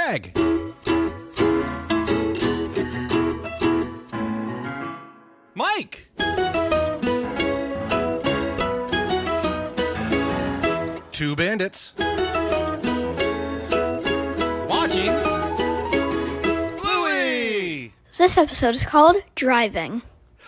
Greg. Mike. Two bandits. Watching Bluey. This episode is called Driving.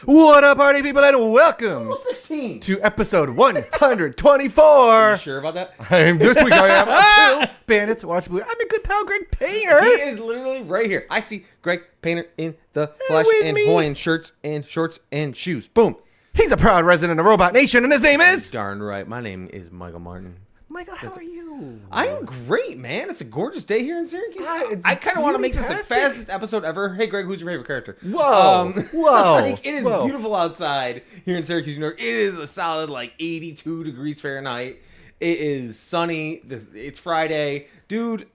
What up, party people, and welcome 16. to episode 124. Are you sure about that? This week I am Two Bandits Watch Blue. I'm a good pal, Greg Painter. He is literally right here. I see Greg Painter in the flesh with and me. Hawaiian shirts and shorts and shoes. Boom. He's a proud resident of Robot Nation, and his name is... Darn right. My name is Michael Martin. Michael, how are you? I'm great, man. It's a gorgeous day here in Syracuse. It's I kind of want to make this the beautastic. fastest episode ever. Hey, Greg, who's your favorite character? Whoa. Like, it is Whoa. beautiful outside here in Syracuse, New York. It is a solid, 82 degrees Fahrenheit. It is sunny. It's Friday. Dude,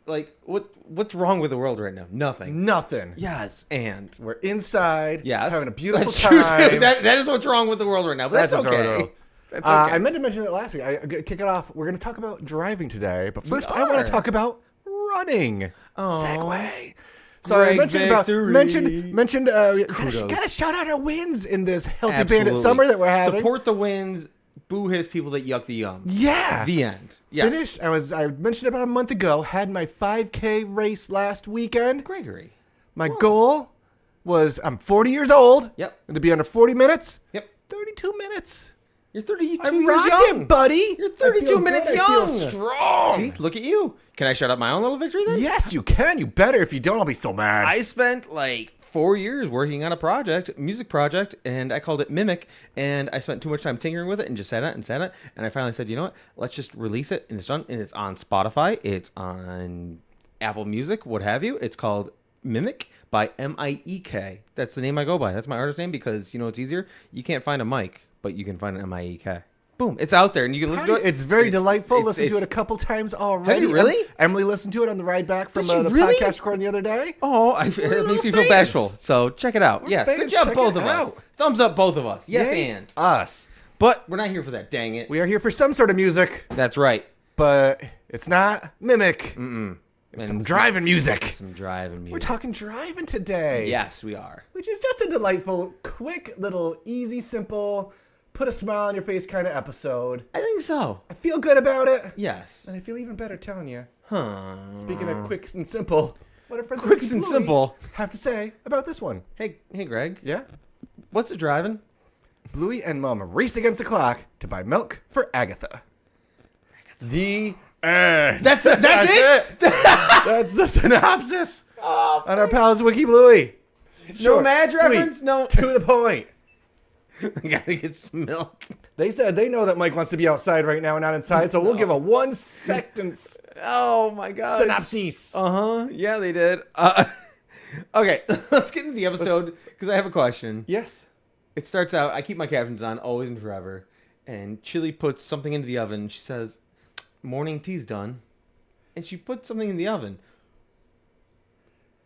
what's wrong with the world right now? Nothing. Nothing. Yes, and... We're inside, Yes. having a beautiful That's true, time. too. That is what's wrong with the world right now, but that's what's wrong with the okay. world. That's okay. I meant to mention it last week. I'm going to kick it off. We're going to talk about driving today, but first I are. want to talk about running. Aw. Segway. So I Greg mentioned Kudos. gotta shout out our wins in this Healthy Absolutely. Bandit summer that we're having. Support the wins. Boo his people that yuck the yum. Yeah. The end. Yes. Finished. I mentioned about a month ago. Had my 5K race last weekend. Gregory. My goal was I'm 40 years old. Yep. And to be under 40 minutes. Yep. 32 minutes. You're 32 I'm years rocking, young. buddy. You're 32 I feel minutes good. young. I feel strong. See, look at you. Can I shout out my own little victory then? Yes, you can. You better. If you don't, I'll be so mad. I spent 4 years working on a music project, and I called it Mimic, and I spent too much time tinkering with it and just said it, and I finally said, you know what, let's just release it, and it's done, and it's on Spotify, it's on Apple Music, what have you. It's called Mimic by M-I-E-K. That's the name I go by. That's my artist name because, it's easier. You can't find a Mike, but you can find an M-I-E-K. Boom, it's out there, and you can listen to it. It's very delightful. Listened to it a couple times already. Have you really? Emily listened to it on the ride back from Did she the really? podcast recording the other day. Oh, it makes me feel bashful. So check it out. Yes, fans. good job, Check both it of us. out. Thumbs up, both of us. Yes, Yay, and. us. But we're not here for that, dang it. We are here for some sort of music, That's right. but it's not Mimic. Mm-mm. It's some driving music. Some driving music. We're talking driving today. Yes, we are. Which is just a delightful, quick, little, easy, simple, put a smile on your face kind of episode. I think so. I feel good about it. Yes. And I feel even better telling you. Huh. Speaking of quick and simple, what our friends at Quicks Bluey and simple. have to say about this one. Hey, Greg. Yeah? What's it driving? Bluey and Mom raced against the clock to buy milk for Agatha. The end. That's it? That's the synopsis Oh, on our pals Wiki Bluey. no Madge reference? No. To the point. I gotta get some milk. They said they know that Mike wants to be outside right now and not inside, so we'll give a 1 sentence Oh, my God. synopsis. Uh-huh. Yeah, they did. Okay, let's get into the episode because I have a question. Yes. It starts out, I keep my captions on always and forever, and Chilli puts something into the oven. She says, morning tea's done. And she puts something in the oven.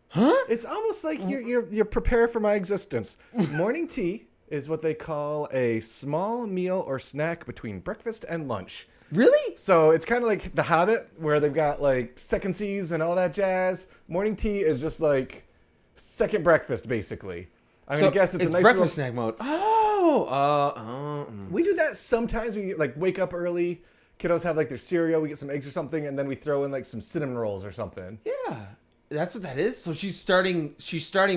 Huh? It's almost like you're prepared for my existence. Morning tea is what they call a small meal or snack between breakfast and lunch. Really? So it's kind of like The Hobbit, where they've got second seas and all that jazz. Morning tea is just second breakfast, basically. I guess it's a nice breakfast little... snack mode. We do that sometimes. We wake up early. Kiddos have their cereal. We get some eggs or something, and then we throw in some cinnamon rolls or something. Yeah, that's what that is. So she's starting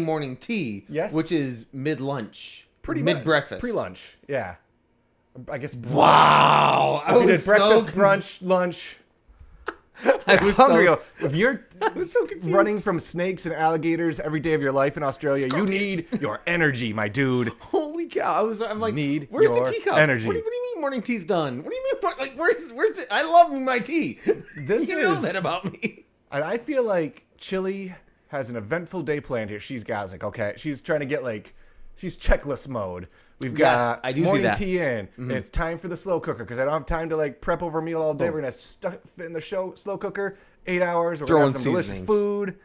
morning tea. Yes. Which is mid lunch, Pretty much. mid breakfast, Pre-lunch. Yeah. I guess. Brunch. Wow, We did breakfast, brunch, lunch. I was hungry. so, If you're I was so confused. running from snakes and alligators every day of your life in Australia, you need your energy, my dude. Holy cow! I'm like, Need where's your the teacup? energy. What do you mean morning tea's done? What do you mean? Where's the? I love my tea. This you know is- that about me. And I feel like Chilli has an eventful day planned here. She's got okay. She's trying to get she's checklist mode. We've got I do see morning that. tea in. It's time for the slow cooker because I don't have time to prep over a meal all day. Boom. We're gonna stuff it in the slow cooker 8 hours. We're Throw gonna in have some delicious seasonings. food.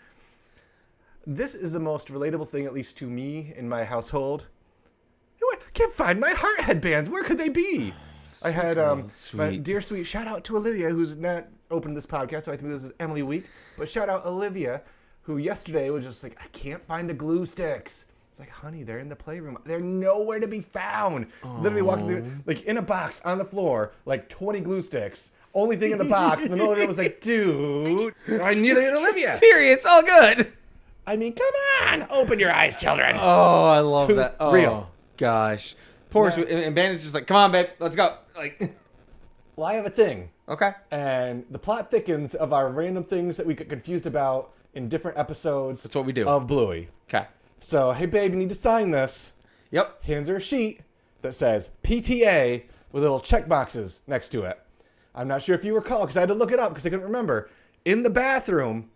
This is the most relatable thing, at least to me, in my household. I can't find my heart headbands. Where could they be? I had my sweet. dear sweet shout out to Olivia, who's not opened this podcast, so I think this is Emily Week. But shout out Olivia. who yesterday was just like, I can't find the glue sticks. It's like, honey, they're in the playroom. They're nowhere to be found. Literally walking through, like in a box on the floor, like 20 glue sticks. Only thing in the box. And the middle of it was like, dude, I knew they were Olivia. Siri, it's all good. I mean, come on. Open your eyes, children. Oh, I love that. Oh, real. Gosh. Poor Now- and Bandit's just like, come on, babe, let's go. Like, Well, I have a thing. okay. And the plot thickens of our random things that we get confused about in different episodes. That's what we do. Of Bluey. Okay. So, hey, babe, you need to sign this. Yep. Hands her a sheet that says PTA with little check boxes next to it. I'm not sure if you recall, because I had to look it up because I couldn't remember. In the bathroom,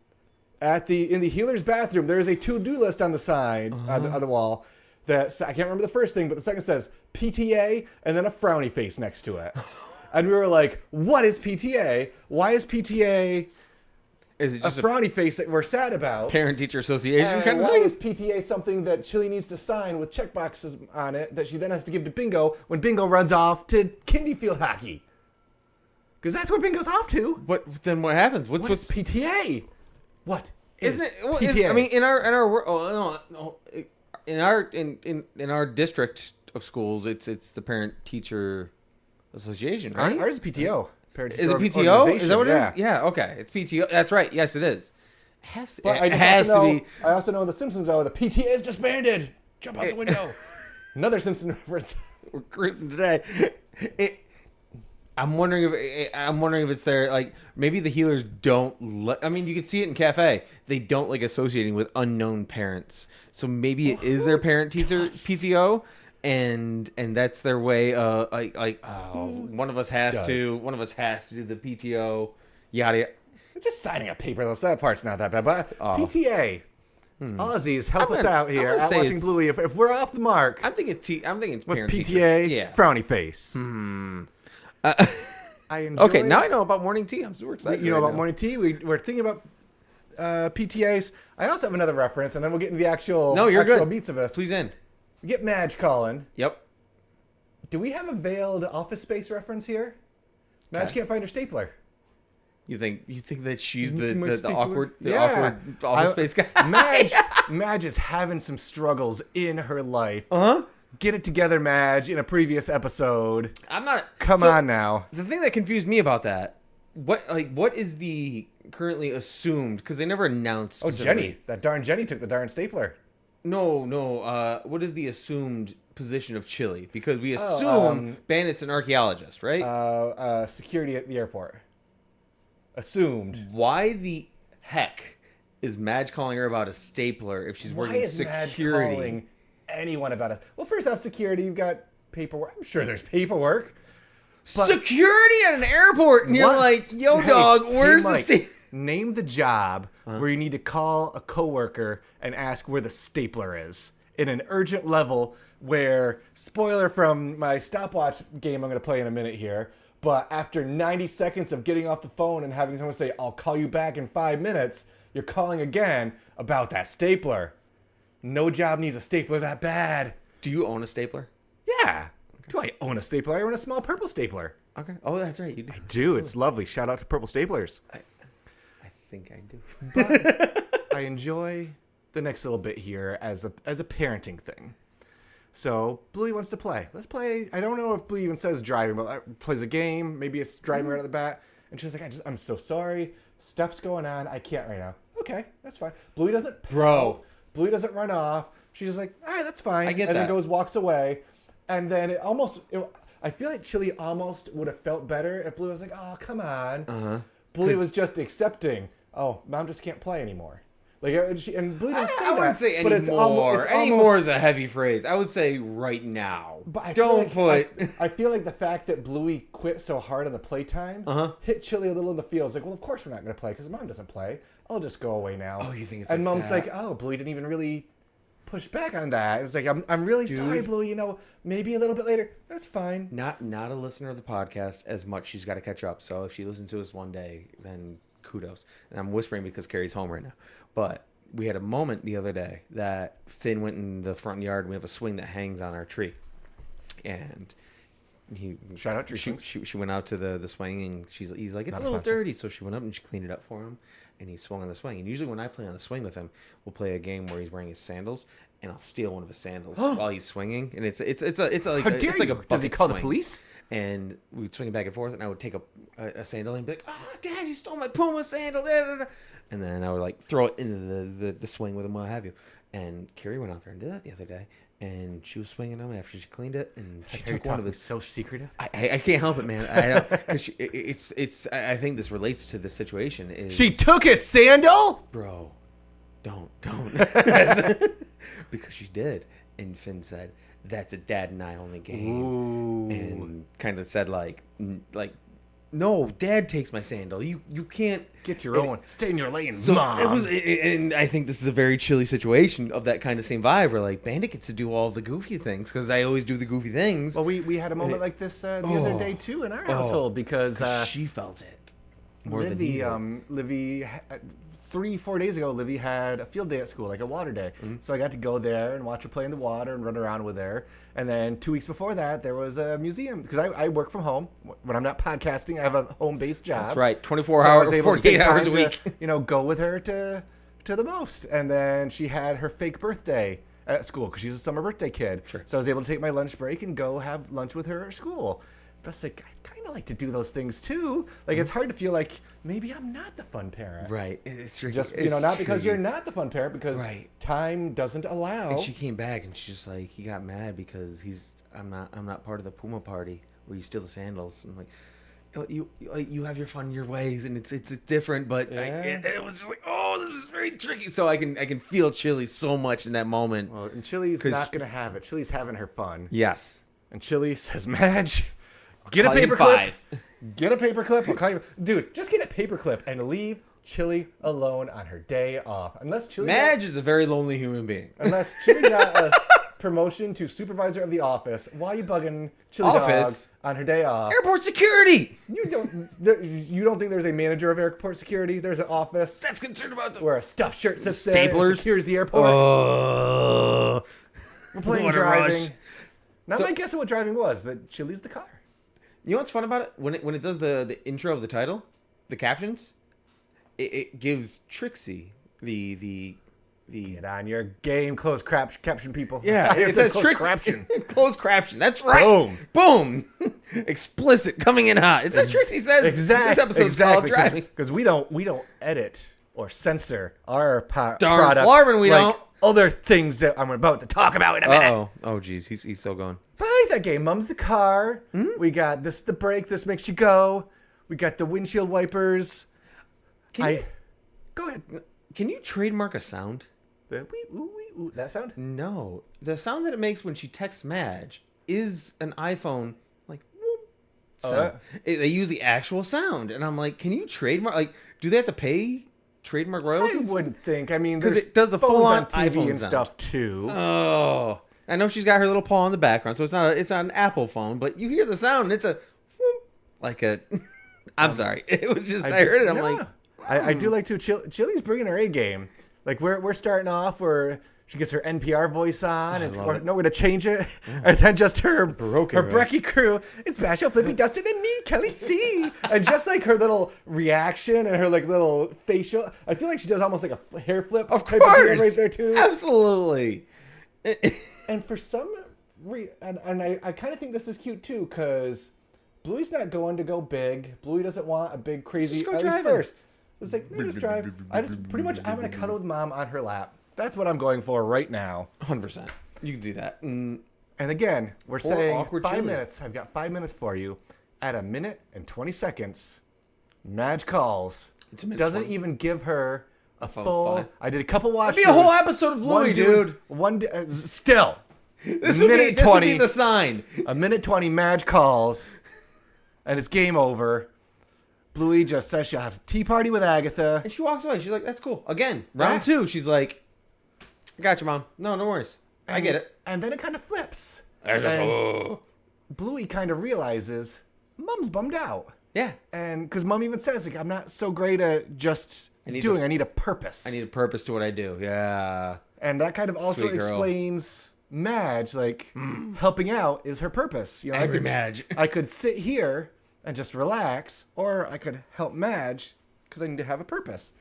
in the healer's bathroom, there is a to-do list on the side, on the wall. I can't remember the first thing, but the second says PTA and then a frowny face next to it. And we were like, what is PTA? Why is PTA Is it a just a frowny face that we're sad about? parent-teacher association And kind of why thing? is PTA something that Chilli needs to sign with check boxes on it that she then has to give to Bingo when Bingo runs off to kindy field hockey? Because that's where Bingo's off to. Then what happens? What is PTA? What is Isn't it? PTA? I mean, in our district of schools, it's the parent-teacher association, right? Ours is PTO. Is it PTO? Is that what it is? Yeah. Okay, it's PTO. That's right. Yes, it is. But It has to be. I also know in The Simpsons, though, the PTA is disbanded. Jump out the window. Another Simpson reference. We're cruising today. I'm wondering if it's there. Like maybe the healers don't. I mean, you can see it in Cafe. They don't like associating with unknown parents. So maybe it is their parent teacher PTO, and that's their way. One of us has to. One of us has to do the PTO. Yada. It's just signing a paper, though, so that part's not that bad. But PTA, Aussies, help us out here at Watching Bluey. If we're off the mark, I'm thinking it's what's parent PTA? teacher. Yeah. Frowny face. I enjoy. Okay, now I know about morning tea. I'm super excited. You know about morning tea. We're thinking about PTAs. I also have another reference, and then we'll get into the actual good. beats of this. Please end. We get Madge calling. Yep. Do we have a veiled Office Space reference here? Madge Okay. can't find her stapler. You think that she's My the stapler? awkward Yeah. office space guy? Madge is having some struggles in her life. Uh-huh. Get it together, Madge, in a previous episode. I'm not. Come on now. The thing that confused me about that, what is the currently assumed? Because they never announced. Oh, specifically. Jenny. That darn Jenny took the darn stapler. No. What is the assumed position of Chilli? Because we assume Bandit's an archaeologist, right? Security at the airport. Assumed. Why the heck is Madge calling her about a stapler if she's working security? Madge calling anyone about it? Well, first off, security. You've got paperwork. I'm sure there's paperwork. But Security at an airport, and you're What? like, "Yo, Hey, dog, hey, where's Mike, the stapler?" Name the job where you need to call a coworker and ask where the stapler is in an urgent level where, spoiler from my stopwatch game I'm going to play in a minute here, but after 90 seconds of getting off the phone and having someone say, I'll call you back in 5 minutes, you're calling again about that stapler. No job needs a stapler that bad. Do you own a stapler? Yeah. Do I own a stapler? I own a small purple stapler. Okay. Oh, that's right. You do. I do. It's lovely. Shout out to Purple Staplers. I think I do. But I enjoy the next little bit here as a parenting thing. So Bluey wants to play. Let's play. I don't know if Bluey even says driving, but plays a game. Maybe it's driving right at the bat. And she's like, I'm so sorry. Stuff's going on. I can't right now. Okay, that's fine. Bluey doesn't. Bro. Bluey doesn't run off. She's just like, all right, that's fine. I get and that. then walks away. And then I feel like Chilli almost would have felt better if Bluey was like, oh, come on. Uh-huh. Bluey was just accepting. Oh, Mom just can't play anymore. Like, and Bluey didn't say that. I wouldn't say but anymore. it's Anymore is a heavy phrase. I would say right now. But I feel like the fact that Bluey quit so hard on the playtime hit Chilli a little in the feels. Like, well, of course we're not going to play because Mom doesn't play. I'll just go away now. Oh, you think it's and like Mom's that? like, oh, Bluey didn't even really push back on that. It's like, I'm really sorry, Bluey. Maybe a little bit later. That's fine. Not a listener of the podcast as much. She's got to catch up. So if she listens to us one day, then kudos. And I'm whispering because Carrie's home right now. But we had a moment the other day that Finn went in the front yard and we have a swing that hangs on our tree. And Shout out Tree Swings. She went out to the swing, and he's like, it's Not a little sponsored. dirty, so she went up and she cleaned it up for him, and he swung on the swing. And usually when I play on the swing with him, we'll play a game where he's wearing his sandals, and I'll steal one of his sandals while he's swinging, and it's like How dare it's like you? a Does he bucket call the swing. police? And we'd swing back and forth, and I would take a sandal and be like, "Oh, Dad, you stole my Puma sandal!" Da, da, da. And then I would like throw it into the swing with him, what have you. And Carrie went out there and did that the other day, and she was swinging them after she cleaned it, and she Harry took one of Talk was his. so secretive. I can't help it, man. I think this relates to the situation. She took his sandal? Bro, don't, because she did. And Finn said, "That's a Dad and I only game," Ooh. and kind of said like, "No, Dad takes my sandal. You can't Get your own. Stay in your lane, So Mom. and I think this is a very Chilli situation of that kind of same vibe, where like Bandit gets to do all the goofy things because I always do the goofy things. Well, we had a moment like this the other day too in our household because she felt it more than he Livy, 3-4 days ago, Livy had a field day at school, like a water day. So I got to go there and watch her play in the water and run around with her. And then 2 weeks before that, there was a museum because I work from home. When I'm not podcasting, I have a home-based job. That's right, 24 So I was hours, able to 48 take hours a time week. to, go with her to the most. And then she had her fake birthday at school because she's a summer birthday kid. Sure. So I was able to take my lunch break and go have lunch with her at school. But I was like, I kind of like to do those things too. Like, it's hard to feel like maybe I'm not the fun parent. Right, it's tricky. Just, It's not because tricky. you're not the fun parent, because Right. time doesn't allow. And she came back and she's just like, he got mad because I'm not part of the Puma party where you steal the sandals. I'm like, you have your fun your ways, and it's different, but Yeah. it was just like, oh, this is very tricky. So I can feel Chilli so much in that moment. Well, and Chili's 'Cause not going to have it. Chili's having her fun. Yes. And Chili says, Madge, get a call you in paperclip. 5. Get a paperclip. I'll call you. Dude, just get a paperclip and leave Chili alone on her day off. Unless Chili Madge is a very lonely human being. Unless Chili got a promotion to supervisor of the office, why are you bugging Chili Dog Office? on her day off? Airport security. You don't think there's a manager of airport security? There's an office That's concerned about the where a stuffed shirt sits there and Staplers? secures the airport. Oh, We're playing what a driving. rush. Now So- my guess of what driving was that Chili's the car. You know what's fun about it? When it does the intro of the title, the captions, it gives Trixie the Get on your game, closed caption people. yeah. It It says closed Trixie. caption. Closed caption. That's right. Boom. Explicit coming in hot. It says Trixie says this episode's called driving. Because we don't edit or censor our Darn product Flarman, we like don't. other things that I'm about to talk about in a minute. Oh geez, he's still going. But I like that game. Mom's the car. We got this the brake. This makes you go. We got the windshield wipers. Go ahead. Can you trademark a sound? The wee, ooh, wee, ooh. That sound? No, the sound that it makes when she texts Madge is an iPhone like whoop sound. They use the actual sound, and I'm like, can you trademark? Like, do they have to pay trademark I royalties? wouldn't think. I mean, 'Cause there's it does the phones full-on on TV iPhone and sound. stuff too. Oh, I know she's got her little paw in the background, so it's not an Apple phone, but you hear the sound, and it's a whoop, like a. I'm sorry, it was just I heard it. I'm like, I do like to. Chili's bringing her A game. Like we're starting off where she gets her NPR voice on. It's love it. nowhere to change it, and then just her Broken, right? Brecky crew. It's Basho, Flippy, Dustin, and me, Kelly C. And just like her little reaction and her like little facial, I feel like she does almost like a hair flip of type of course, deal right there too. absolutely. And for some and I kind of think this is cute too, because Bluey's not going to go big. Bluey doesn't want a big crazy, Let's just go at least driving. first. It's like, no, just drive. I'm going to cuddle with Mom on her lap. That's what I'm going for right now. 100%. You can do that. And again, we're Poor saying awkward 5 Chili. minutes. I've got 5 minutes for you. At 1 minute and 20 seconds, Madge calls. It's a minute Doesn't 20. even give her a full full. 5. I did a couple watch. That'd be a whole episode of Bluey, dude. Still. This would minute be 20. the sign. 1 minute 20, Madge calls, and it's game over. Bluey just says she'll have a tea party with Agatha. And she walks away. She's like, that's cool. Again, round Yeah. 2, she's like, I got you, Mom. No worries. I get it. And then it kind of flips. And- And Bluey kind of realizes Mom's bummed out. Yeah. And because Mom even says, like, I'm not so great at just doing. I need a purpose. I need a purpose to what I do. Yeah. And that kind of also Sweet girl. explains Madge, like helping out is her purpose. You know, Angry Madge. I could sit here and just relax, or I could help Madge because I need to have a purpose.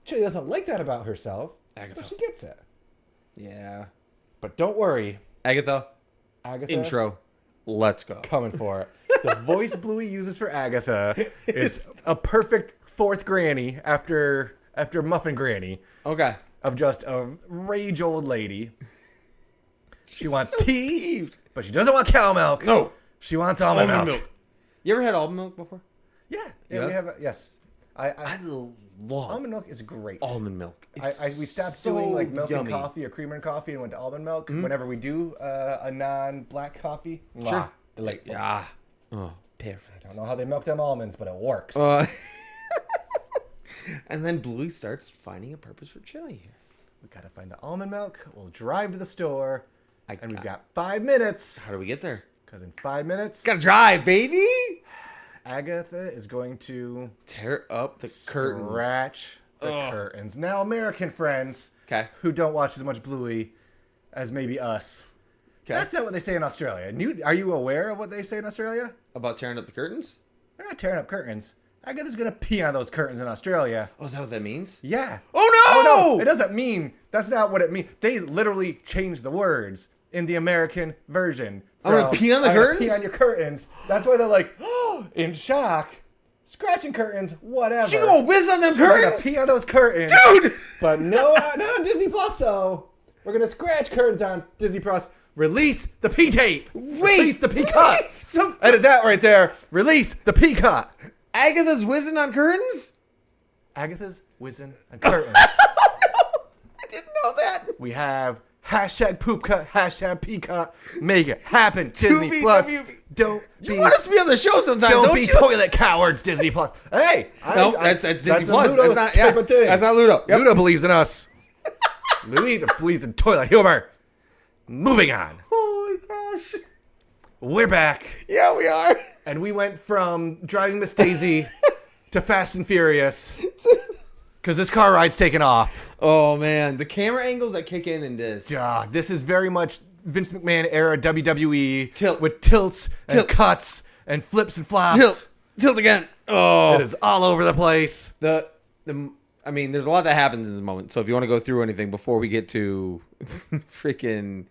Chilli doesn't like that about herself, Agatha. but she gets it. Yeah. But don't worry, Agatha. Agatha. Let's go. Coming for it. The voice Bluey uses for Agatha is a perfect fourth granny after Muffin Granny. Okay. Of just a rage old lady. She wants tea, peeved. but she doesn't want cow milk. No. She wants almond milk. You ever had almond milk before? Yeah, Yeah? we have. Yes, I love almond milk is great. almond milk. We stopped doing like milk and coffee or creamer and coffee and went to almond milk. Whenever we do a non-black coffee, Sure. delightful. Yeah. Oh, perfect. I don't know how they milk them almonds, but it works. And then Bluey starts finding a purpose for Chilli here. We gotta find the almond milk. We'll drive to the store, And we've got 5 minutes. How do we get there? Because in 5 minutes, Gotta drive, baby! Agatha is going to Tear up the curtains. scratch the curtains. Now, American friends Okay. who don't watch as much Bluey as maybe us, Okay. that's not what they say in Australia. Are you aware of what they say in Australia? About tearing up the curtains? They're not tearing up curtains. Agatha's going to pee on those curtains in Australia. Oh, is that what that means? Yeah. Oh, no! Oh, no. It doesn't mean. That's not what it means. They literally changed the words in the American version. I'm gonna pee on the I'm gonna curtains? pee on your curtains. That's why they're like, oh, in shock. Scratching curtains, whatever. She gonna whiz on them She's gonna curtains? pee on those curtains. Dude! But no, not on Disney Plus, though. We're going to scratch curtains on Disney Plus. Release the pee tape. Release the pee cut. Edit that right there. Release the pee cut. Agatha's whizzing on curtains? Agatha's whizzing on curtains. I didn't know that. We have hashtag poop cut, hashtag pee cut. Make it happen, Disney Plus. Don't be. You want us to be on the show sometime, Don't don't be you? toilet cowards, Disney Plus. Hey, No, that's Disney a Plus. Ludo That's not. type Yeah, of thing. that's not Ludo. Yep. Ludo believes in us. Ludo believes in toilet humor. Moving on. Oh my gosh. We're back, Yeah, we are. and we went from driving Miss Daisy to Fast and Furious because this car ride's taken off. Oh man, the camera angles that kick in this. This is very much Vince McMahon era WWE Tilt. with tilts and Tilt. cuts and flips and flops. Tilt again. Oh, It is all over the place. I mean, there's a lot that happens in the moment. So if you want to go through anything before we get to freaking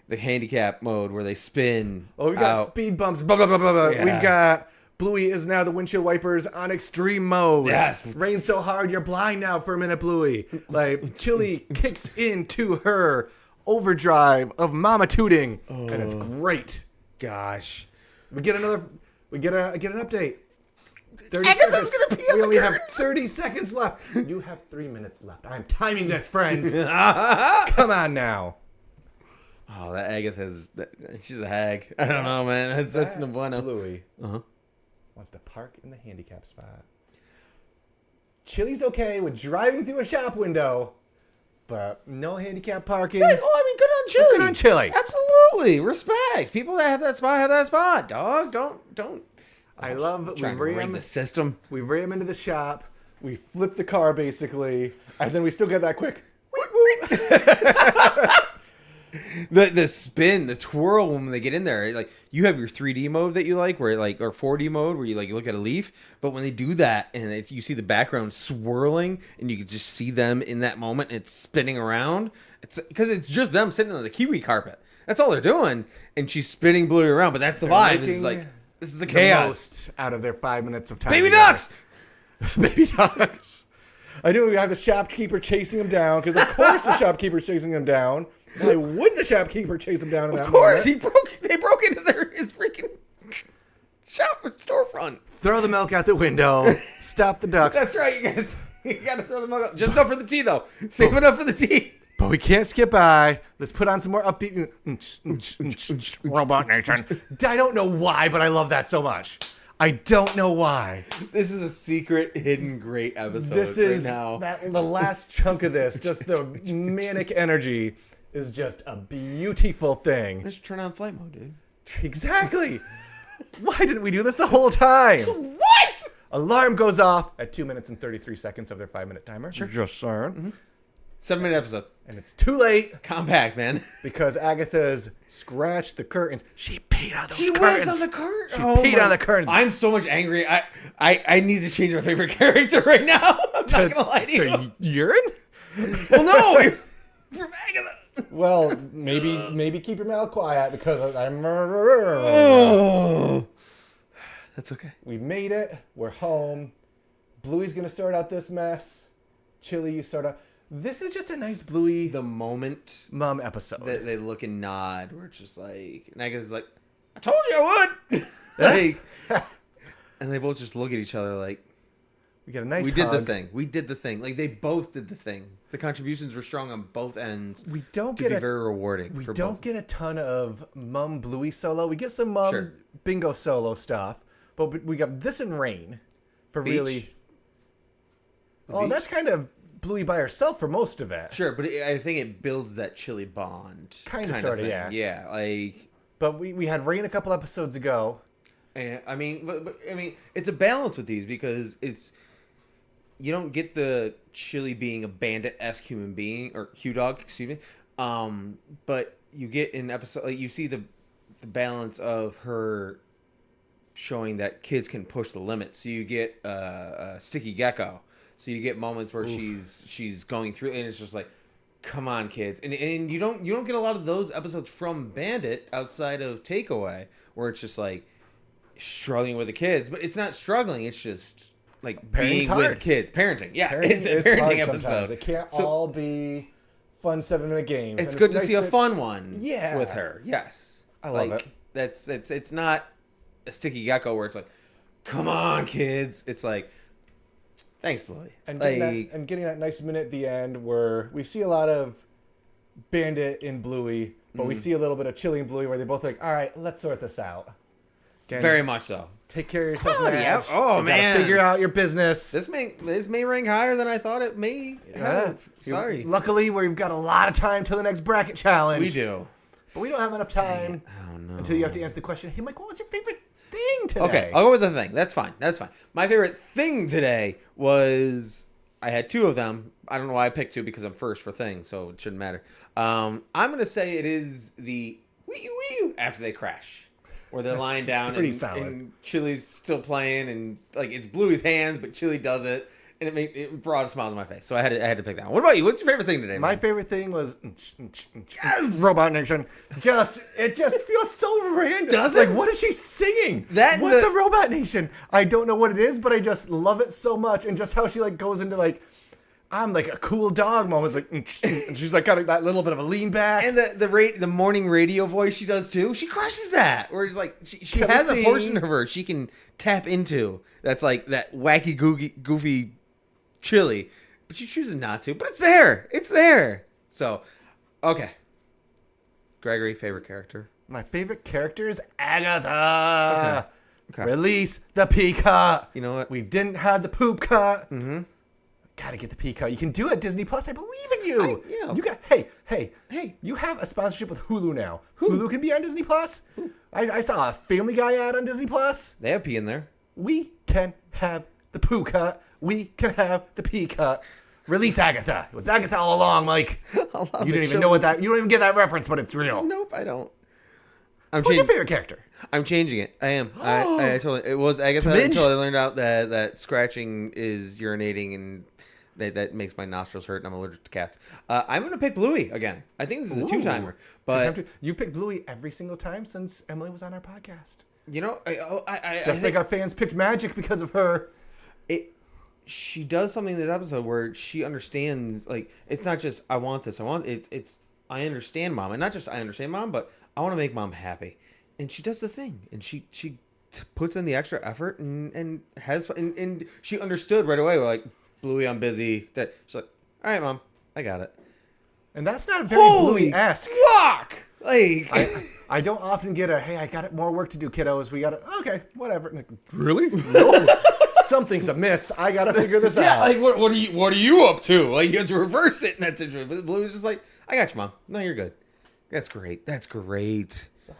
the handicap mode where they spin. Oh, we got out. speed bumps. Blah, blah, blah, blah, blah. Yeah. We've got Bluey is now the windshield wipers on extreme mode. Yes. Rain's so hard you're blind now for a minute, Bluey. Like Chilli kicks into her overdrive of mama tooting, and it's great. Gosh. We get an update. 30 Agatha's seconds. gonna pee on We the only have curtains. 30 seconds left. You have 3 minutes left. I'm timing this, friends. Come on now. Oh, that Agatha's. She's a hag. I don't know, man. That's no bueno. Bluey Uh-huh. wants to park in the handicap spot. Chilli's okay with driving through a shop window, but no handicap parking. Good. Oh, I mean, good on Chilli. Good on Chilli. Absolutely. Respect. People that have that spot, dog. Don't. I love we Trying to rig ram the system. into the shop. We flip the car basically, and then we still get that quick. The spin, the twirl when they get in there, like you have your 3D mode that you like, where like or 4D mode where you like look at a leaf. But when they do that, and if you see the background swirling, and you can just see them in that moment, and it's spinning around. It's because it's just them sitting on the kiwi carpet. That's all they're doing, and she's spinning Bluey around. But that's the vibe. It's making like this is the The chaos. most out of their 5 minutes of time. Baby together. ducks. Baby ducks. I do. We have the shopkeeper chasing him down because, of course, the shopkeeper's chasing him down. Why would the shopkeeper chase him down in that Of course, moment? they broke into his freaking shop storefront. Throw the milk out the window. Stop the ducks. That's right, you guys. You gotta throw the milk out. Just enough for the tea, though. Save enough for the tea. But we can't skip by. Let's put on some more upbeat. Robot Nation. I don't know why, but I love that so much. I don't know why. This is a secret, hidden, great episode. This right is now. the last chunk of this. Just the manic energy is just a beautiful thing. Let's turn on flight mode, dude. Exactly. Why didn't we do this the whole time? What? Alarm goes off at 2 minutes and 33 seconds of their 5-minute timer. Sure. Just saying. 7-minute episode. And it's too late Compact, man. because Agatha's scratched the curtains. She peed on those She curtains. whizzed on the curtain. She peed on the curtains. I'm so much angry. I need to change my favorite character right now. I'm not gonna lie to you. To urine? Well, no, from Agatha. Well, maybe keep your mouth quiet because I'm. Oh, that's okay. We made it. We're home. Bluey's gonna sort out this mess. Chilli, you sort out. This is just a nice Bluey The moment mom episode. that they look and nod, where it's just like, and Agatha's like, I told you I would. Like, and they both just look at each other like, We got a nice we did the hug. thing. We did the thing. Like, they both did the thing. The contributions were strong on both ends. We don't to get be a very rewarding. we for don't both. get a ton of Mum Bluey solo. We get some Mum Sure. Bingo solo stuff, but we got this and Rain for Beach? really. The Oh, beach? that's kind of Bluey by herself for most of it. Sure, but I think it builds that Chilli bond. Kinda, sorta, thing. yeah. Yeah, like, But we had Rain a couple episodes ago. and, I mean, but I mean, it's a balance with these because it's, you don't get the Chilli being a bandit-esque human being or Q Dog, excuse me. But you get in episode, like, you see the balance of her showing that kids can push the limits. So you get a Sticky Gecko. So you get moments where she's going through, and it's just like, come on, kids. And you don't get a lot of those episodes from Bandit outside of Takeaway, where it's just like struggling with the kids, but it's not struggling. It's just like Parenting's being hard. with kids, parenting. Yeah, Parenting it's a is parenting hard episode. sometimes. It can't So all be fun 7-minute games. it's And good to nice see a that- fun one. Yeah. with her. Yes, I love it. It's not a Sticky Gecko where it's like, come on, kids. It's like, thanks, Bluey. And Like, getting that nice minute at the end where we see a lot of Bandit in Bluey, but Mm. we see a little bit of Chilli and Bluey where they both like, all right, let's sort this out. Again, very much so. take care of yourself, Quality Madge. out. Oh, You gotta man. figure out your business. This may rank higher than I thought it may. Yeah. Sorry. Luckily, we've got a lot of time till the next bracket challenge. We do. But we don't have enough time Oh no. until you have to answer the question. Hey, Mike, what was your favorite thing today? Okay, I'll go with the thing. That's fine. My favorite thing today was, I had two of them. I don't know why I picked two because I'm first for things, so it shouldn't matter. I'm gonna say it is the wee after they crash, where they're lying down pretty and, solid. and Chili's still playing, and like it's Bluey's hands, but Chili does it, and it brought a smile to my face. So I had to pick that one. What about you? What's your favorite thing today? My man? favorite thing was Yes! Robot Nation. It just feels so random. Does Like, it? what is she singing? That and What's the- a Robot Nation? I don't know what it is, but I just love it so much, and just how she like goes into like, I'm like a cool dog moments, like, and she's like got that little bit of a lean back. And the morning radio voice she does too. She crushes that. Where it's like she Can has we a see- portion of her she can tap into. That's like that wacky goofy Chili, but she chooses not to. But it's there. It's there. So, okay. Gregory, favorite character. My favorite character is Agatha. Okay. Release the pea cut. You know what? We didn't have the poop cut. Mm-hmm. Gotta get the pea cut. You can do it, Disney Plus. I believe in you. Yeah. You got. Hey. You have a sponsorship with Hulu now. Hulu can be on Disney Plus. I saw a Family Guy ad on Disney Plus. They have pee in there. We can have the poo cut. We can have the pea cut. Release Agatha. It was Agatha all along, Mike. You didn't even know what that. You don't even get that reference, but it's real. Nope, I don't. Who's your favorite character? I'm changing it. I am. I totally. It was Agatha Midge? until I learned out that scratching is urinating and that makes my nostrils hurt and I'm allergic to cats. I'm gonna pick Bluey again. I think this is a two-timer. But You picked Bluey every single time since Emily was on our podcast. you know, I Just like our fans picked Magic because of her. she does something in this episode where she understands. Like, it's not just I want this. It's I understand Mom, and not just I understand Mom, but I want to make Mom happy. And she does the thing, and she puts in the extra effort and has fun. And she understood right away. We're like, Bluey, I'm busy. That she's like, all right, Mom, I got it. And that's not very Bluey-esque. Fuck! Like, I don't often get a, hey, I got more work to do, kiddos. We got to, okay, whatever. Like, really? No. Something's amiss. I got to figure this yeah, out. like what are you up to? Like, you have to reverse it in that situation. But Bluey's just like, I got you, Mom. No, you're good. That's great. So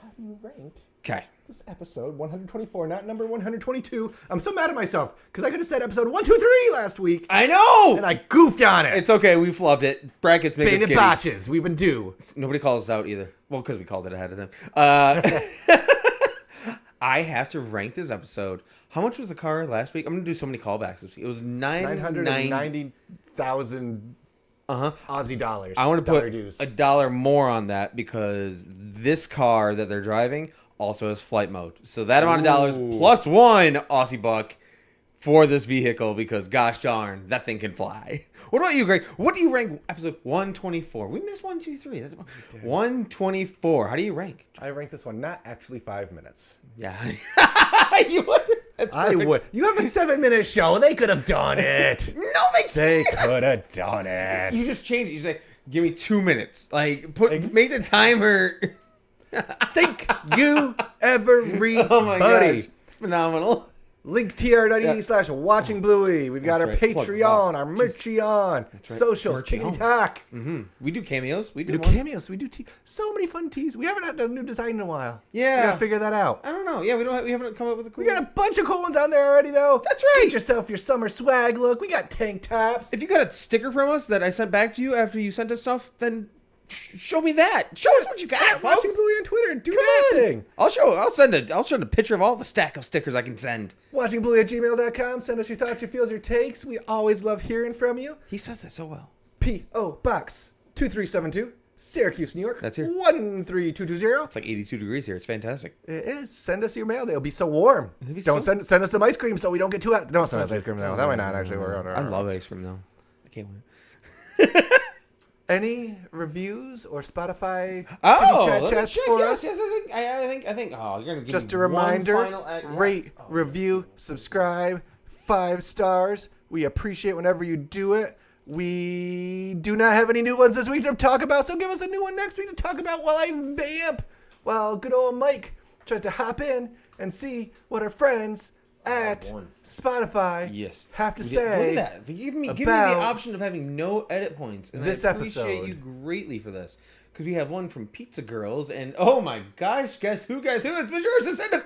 how do you rank Okay. This is episode 124, not number 122. I'm so mad at myself because I could have said episode 123 last week. I know! And I goofed on it. It's okay. We flubbed it. Brackets make us Bandit giddy. botches. We've been due. Nobody calls us out either. Well, because we called it ahead of them. I have to rank this episode. How much was the car last week? I'm going to do so many callbacks this week. It was 990,000 Aussie dollars. I want to put dues. $1 more on that because this car that they're driving also has flight mode. So that amount of dollars plus one Aussie buck for this vehicle because gosh darn, that thing can fly. What about you, Greg? What do you rank episode 124? We missed 1, 2, 3. That's 124. How do you rank? I rank this one not actually 5 minutes. Yeah. You would. That's I would. You have a 7-minute show. They could have done it. No, they can't. They could have done it. You just change it. You say, give me 2 minutes. Like, make the timer. Thank you, everybody. Oh my gosh. Phenomenal. Link tr.ee/watching Bluey. We've got our That's right. Patreon, our Mercheon, socials, Mercheon. TikTok. Mm-hmm. We do cameos. We We do one. cameos. We do so many fun teas. We haven't had a new design in a while. Yeah. We gotta figure that out. I don't know. Yeah, we haven't come up with a cool. We got a bunch of cool ones on there already, though. That's right. Get yourself your summer swag look. We got tank tops. If you got a sticker from us that I sent back to you after you sent us stuff, then show me that. Show us what you got. Watching folks. Bluey on Twitter. Do Come that on. thing. I'll send a picture of all the stack of stickers I can send. WatchingBluey@gmail.com. Send us your thoughts, your feels, your takes. We always love hearing from you. He says that so well. P.O. Box 2372, Syracuse, New York. That's here. 13220. It's like 82 degrees here. It's fantastic. It is. Send us your mail. They'll be so warm. be Don't so- send us some ice cream so we don't get too hot. Don't send us ice cream now. That might not actually work. I love ice cream though. I can't wait. Any reviews or Spotify Oh, chat let me chats check. for Yes, us? yes, I think. Oh, you're gonna give Just me a reminder, one final act. rate, Yes. Oh, review, subscribe, 5 stars. We appreciate whenever you do it. We do not have any new ones this week to talk about, so give us a new one next week to talk about while I vamp. While good old Mike tries to hop in and see what our friends at Spotify Yes. have to Look say at that. Give me the about option of having no edit points. And this I appreciate episode. you greatly for this. Because we have one from Pizza Girls, and oh my gosh, guess who? It's Mr.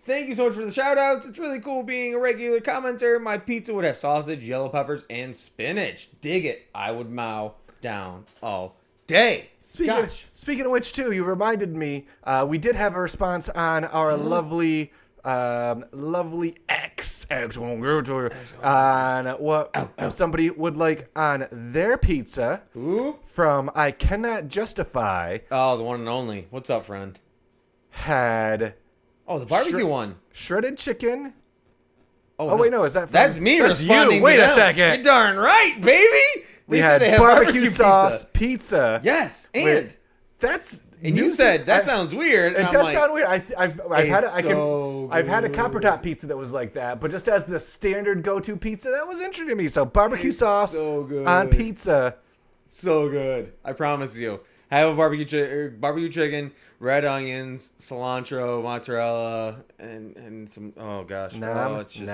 Thank you so much for the shout outs. It's really cool being a regular commenter. My pizza would have sausage, yellow peppers, and spinach. Dig it. I would mow down all day. Speaking of which, too, you reminded me, we did have a response on our lovely X on what somebody would like on their pizza. Ooh. From I Cannot Justify. Oh, the one and only. What's up, friend? Had Oh, the barbecue one. shredded chicken. Oh, wait, no, is that from, that's me that's responding you. Wait to a them. second. You're darn right, baby. We They said had they have barbecue sauce pizza. Yes, and Wait, that's and you said that sounds weird. It and I'm does like, sound weird. I've had a copper top good. pizza that was like that, but just as the standard go-to pizza, that was interesting to me. So barbecue sauce so good. on pizza. So good. I promise you. Have a barbecue chicken, red onions, cilantro, mozzarella, and some. Oh gosh. Nom, it's just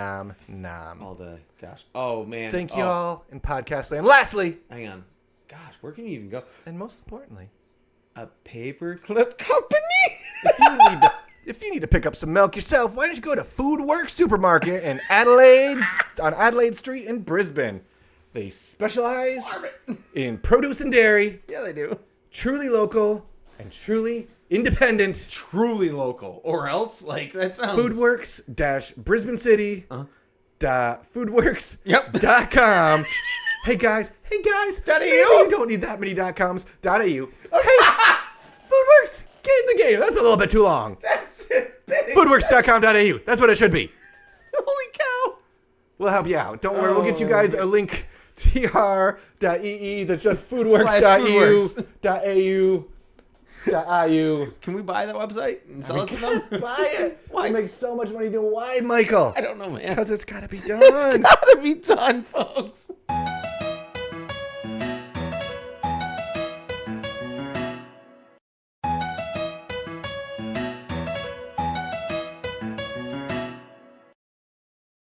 nom. all day. Gosh. Oh man. Thank you all in podcast land. Lastly, Hang on. Gosh, where can you even go? and most importantly, A paperclip company. if you need to pick up some milk yourself, why don't you go to Food Works Supermarket in Adelaide, on Adelaide Street in Brisbane. They specialize in produce and dairy, Yeah, they do. truly local and truly independent. Truly local, or else like that sounds. Foodworks-Brisbane City. Foodworks.com. Yep. Hey guys. .eu. Maybe you don't need that many .coms. .eu. Hey, Foodworks, get in the game. That's a little bit too long. That's it. Foodworks.com.au. That's what it should be. Holy cow. We'll help you out. Don't worry. We'll get you guys a link. tr.ee. That's just foodworks.eu.au. Can we buy that website and sell it to them? Buy it. Why? We make so much money doing. Why, Michael? I don't know, man. Because it's got to be done. It's gotta be done, folks.